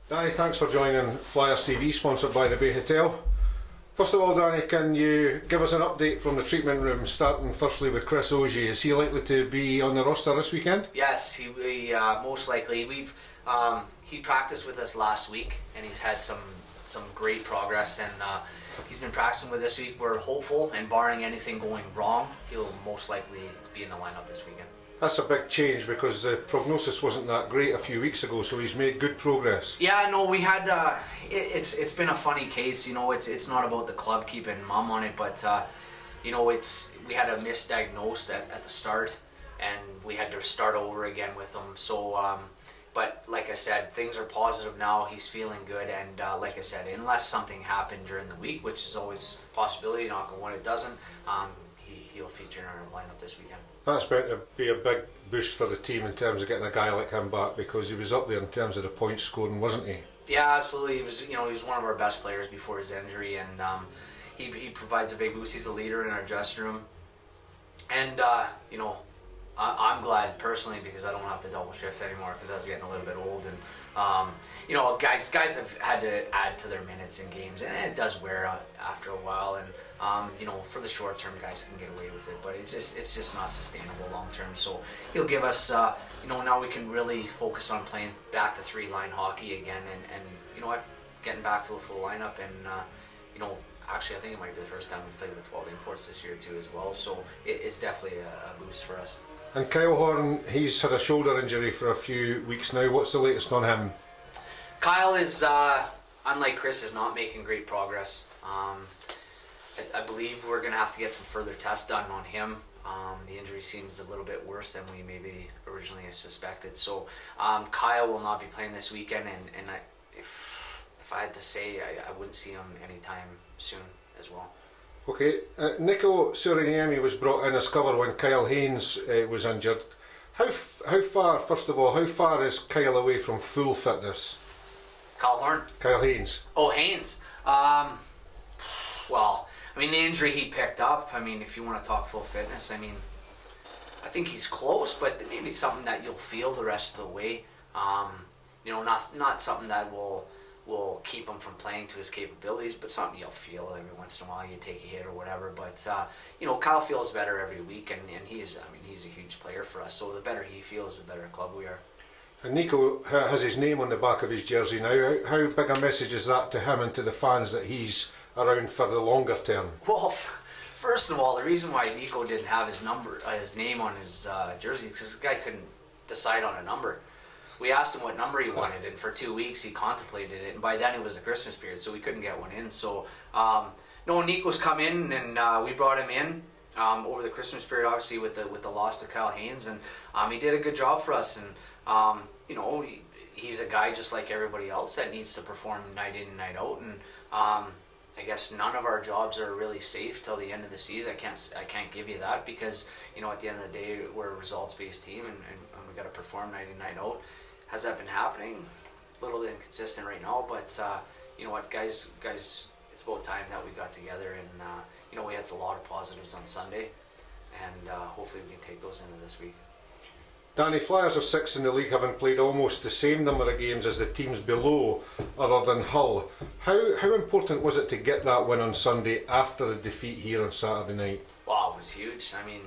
Danny, thanks for joining Flyers TV, sponsored by the Bay Hotel. First of all, Danny, can you give us an update from the treatment room, starting firstly with Chris Ogier? Is he likely to be on the roster this weekend? Yes, he most likely. He practiced with us last week, and he's had some great progress, and he's been practicing with this week. We're hopeful, and barring anything going wrong, he'll most likely be in the lineup this weekend. That's a big change because the prognosis wasn't that great a few weeks ago, so he's made good progress. Yeah, no, we had it's been a funny case. You know, it's not about the club keeping mum on it, but you know, we had a misdiagnosed at the start, and we had to start over again with him. So, but like I said, things are positive now. He's feeling good, and like I said, unless something happened during the week, which is always a possibility, knock on wood it doesn't, he'll feature in our lineup this weekend. That's meant to be a big boost for the team in terms of getting a guy like him back, because he was up there in terms of the points scoring, wasn't he? Yeah, absolutely. He was one of our best players before his injury, and he provides a big boost. He's a leader in our dressing room, and you know, I'm glad personally because I don't have to double shift anymore because I was getting a little bit old, and you know, guys have had to add to their minutes in games, and it does wear out after a while, and you know, for the short term, guys can get away with it, but it's just not sustainable long term. So he'll give us, you know, now we can really focus on playing back to 3-line hockey again, and you know what, getting back to a full lineup, and you know, actually I think it might be the first time we've played with 12 imports this year too as well. So it's definitely a boost for us. And Kyle Horn, he's had a shoulder injury for a few weeks now. What's the latest on him? Kyle is, unlike Chris, is not making great progress. I believe we're going to have to get some further tests done on him. The injury seems a little bit worse than we maybe originally suspected. So Kyle will not be playing this weekend, and if I had to say, I wouldn't see him anytime soon as well. Okay, Nico Suriniemi was brought in as cover when Kyle Haynes was injured. How far, first of all, how far is Kyle away from full fitness? Kyle Horn? Kyle Haynes. Oh, Haynes. Well, I mean, the injury he picked up, I mean, if you want to talk full fitness, I mean, I think he's close, but maybe something that you'll feel the rest of the way. You know, not something that will keep him from playing to his capabilities, but something you'll feel every once in a while. You take a hit or whatever, but you know, Kyle feels better every week, and he's a huge player for us. So the better he feels, the better club we are. And Nico has his name on the back of his jersey now. How big a message is that to him and to the fans that he's around for the longer term? Well, first of all, the reason why Nico didn't have his name on his jersey is because the guy couldn't decide on a number. We asked him what number he wanted, and for 2 weeks he contemplated it, and by then it was the Christmas period, so we couldn't get one in. So no, Nico's come in, and we brought him in over the Christmas period, obviously with the loss to Kyle Haynes, and he did a good job for us. And you know, he's a guy just like everybody else that needs to perform night in and night out, and I guess none of our jobs are really safe till the end of the season. I can't give you that, because you know, at the end of the day, we're a results-based team, and we got to perform night in, night out. Has that been happening? A little inconsistent right now, but you know what, guys, it's about time that we got together, and you know, we had a lot of positives on Sunday, and hopefully we can take those into this week. Danny, Flyers are 6th in the league, having played almost the same number of games as the teams below, other than Hull. How important was it to get that win on Sunday after the defeat here on Saturday night? Wow, it was huge. I mean,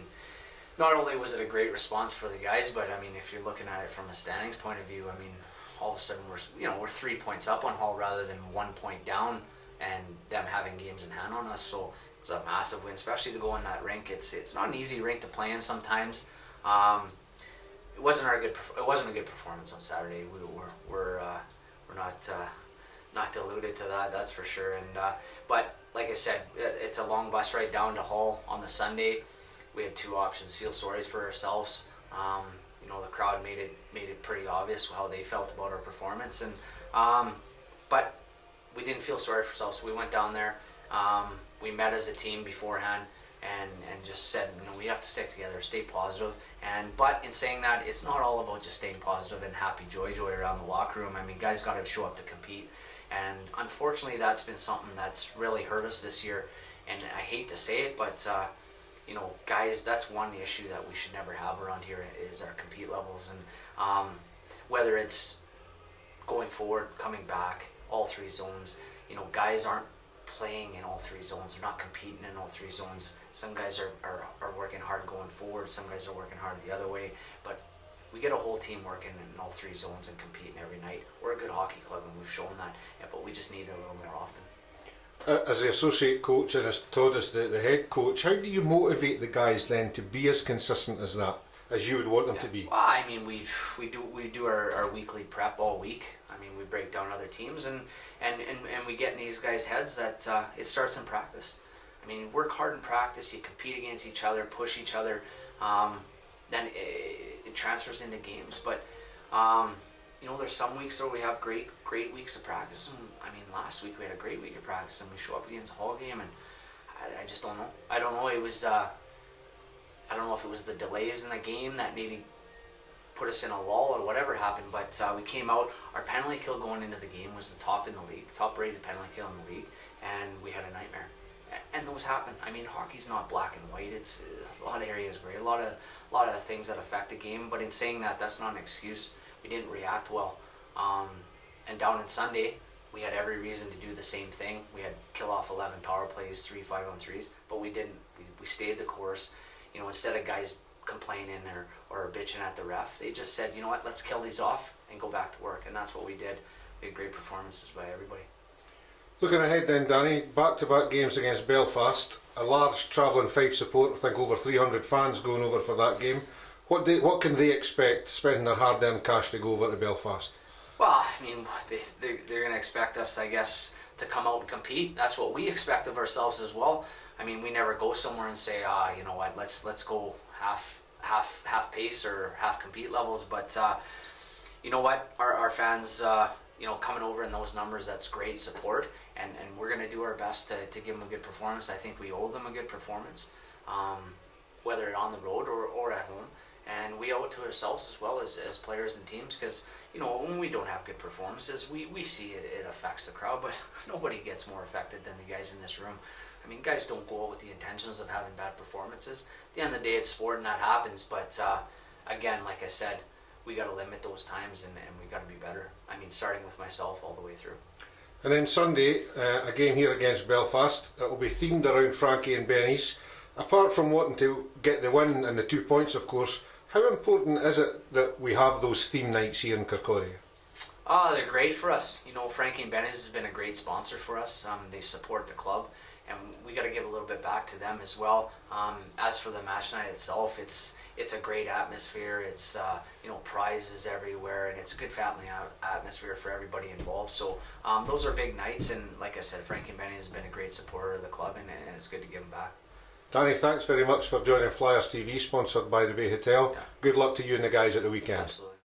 not only was it a great response for the guys, but I mean, if you're looking at it from a standings point of view, I mean, all of a sudden we're 3 points up on Hull rather than 1 point down, and them having games in hand on us. So it was a massive win, especially to go in that rink. It's not an easy rink to play in sometimes. It wasn't a good performance on Saturday. We're not deluded to that, that's for sure. And but like I said, it's a long bus ride down to Hull on the Sunday. We had two options: feel sorry for ourselves. You know, the crowd made it pretty obvious how they felt about our performance, and but we didn't feel sorry for ourselves. So we went down there. We met as a team beforehand, and just said, you know, we have to stick together, stay positive. But in saying that, it's not all about just staying positive and happy joy around the locker room. I mean, guys got to show up to compete, and unfortunately, that's been something that's really hurt us this year. And I hate to say it, but you know, guys, that's one issue that we should never have around here is our compete levels, and whether it's going forward, coming back, all three zones. You know, guys aren't playing in all three zones. They're not competing in all three zones. Some guys are working hard going forward. Some guys are working hard the other way. But we get a whole team working in all three zones and competing every night. We're a good hockey club, and we've shown that. Yeah, but we just need it a little more often. As the associate coach and as Todd as the head coach, how do you motivate the guys then to be as consistent as that, as you would want them to be? Well, I mean, we do our weekly prep all week. I mean, we break down other teams and we get in these guys' heads that it starts in practice. I mean, work hard in practice. You compete against each other, push each other. Then it transfers into games. But you know, there's some weeks where we have great weeks of practice. And I mean, last week we had a great week of practice, and we show up against a Hall game, and I just don't know. I don't know. It was I don't know if it was the delays in the game that maybe put us in a lull or whatever happened, but we came out. Our penalty kill going into the game was the top in the league, top rated penalty kill in the league, and we had a nightmare. And those happen. I mean, hockey's not black and white. It's a lot of areas gray, a lot of things that affect the game. But in saying that, that's not an excuse. We didn't react well. And down in Sunday, we had every reason to do the same thing. We had kill off 11 power plays, 3 5-on-3s, but we didn't. We stayed the course. You know, instead of guys complaining or bitching at the ref, they just said, you know what, let's kill these off and go back to work. And that's what we did. We had great performances by everybody. Looking ahead then, Danny, back-to-back games against Belfast, a large travelling Fife support, I think over 300 fans going over for that game. What can they expect, spending their hard-earned cash to go over to Belfast? Well, I mean, they're going to expect us, I guess, to come out and compete. That's what we expect of ourselves as well. I mean, we never go somewhere and say, you know what, let's go half pace or half compete levels. But you know what, our fans, you know, coming over in those numbers, that's great support, and we're going to do our best to give them a good performance. I think we owe them a good performance, whether on the road or at home. And we owe it to ourselves as well as players and teams, because, you know, when we don't have good performances, we see it affects the crowd, but nobody gets more affected than the guys in this room. I mean, guys don't go out with the intentions of having bad performances. At the end of the day, it's sport and that happens, but again, like I said, we got to limit those times and we got to be better. I mean, starting with myself all the way through. And then Sunday, a game here against Belfast. It will be themed around Frankie and Benny's. Apart from wanting to get the win and the 2 points, of course, how important is it that we have those theme nights here in Kirkcaldy? They're great for us. You know, Frankie and Benny's has been a great sponsor for us. They support the club, and we got to give a little bit back to them as well. As for the match night itself, it's a great atmosphere. It's you know, prizes everywhere, and it's a good family atmosphere for everybody involved. So those are big nights, and like I said, Frankie and Benny has been a great supporter of the club, and it's good to give them back. Danny, thanks very much for joining Flyers TV, sponsored by the Bay Hotel. Yeah. Good luck to you and the guys at the weekend. Absolutely.